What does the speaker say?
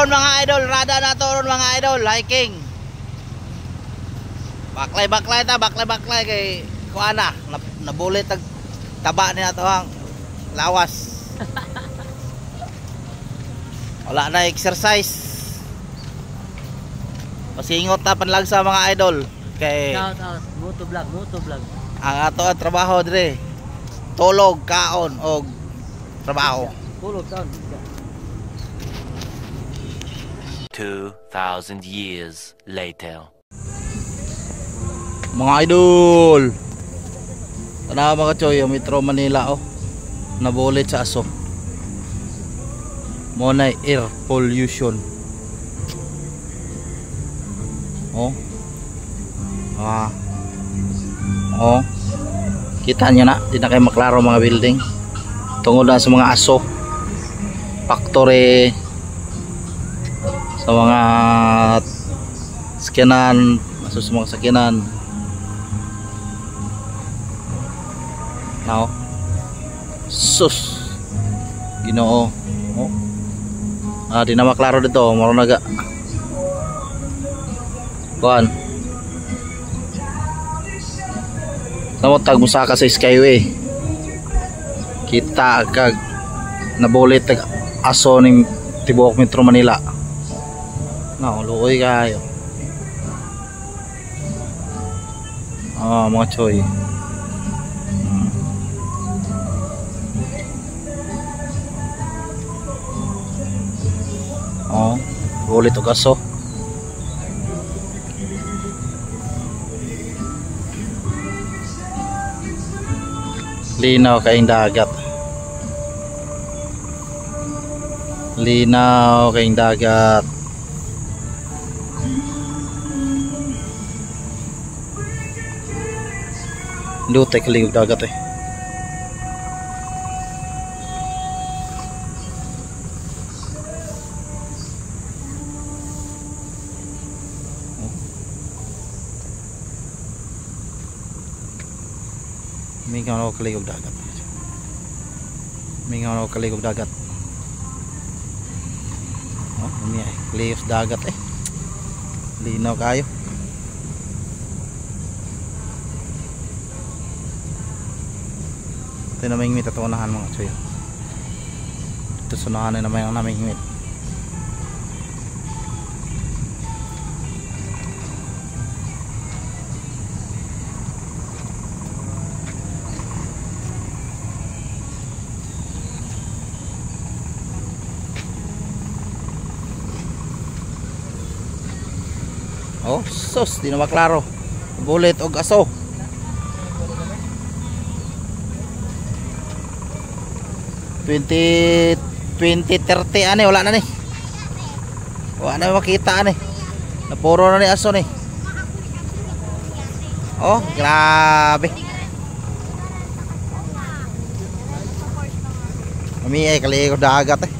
ron mga idol, rada na to ron mga idol, hiking. Baklay ta, baklay kay kuana, nabulit tag taba niya to ang lawas. Wala na exercise. Pasingot na panlag sa mga idol kay moto vlog. Ang ato ang trabaho dire. Tulog, kaon og trabaho. Tulog kaon. 2,000 years later. Mga idol, tanaw mga choy, Metro Manila nabulit sa aso. Mo na air pollution. Kita nyo na, di na kayo maklaro mga building tungod na sa mga aso, factory, sa mga sakyanan, aso sa mga sakyanan. Now, sus Ginoo, di na maklaro dito, maro naga kuan. Namotag musaka sa Skyway, kita kag nabulit tag aso ning tibuok Metro Manila. Luoy kayo. Mga choy. Bulit og aso. Linaw kayong dagat. Linaw kayong dagat. Lutay kaligog dagat eh. Mingaw na ako kaligog dagat. Mingaw na ako kaligog dagat. Kaligog dagat eh. Linaw kayo. Ito na may himit at unahan mga choy. Ito sunahan na naman ang naming himit. Sus, di na maklaro. Bulit og aso. $20, 30 ani wala na ni. Wala na makita ani. Napuro na ni aso ni. Grabe. Kami ay kaligog dagat eh.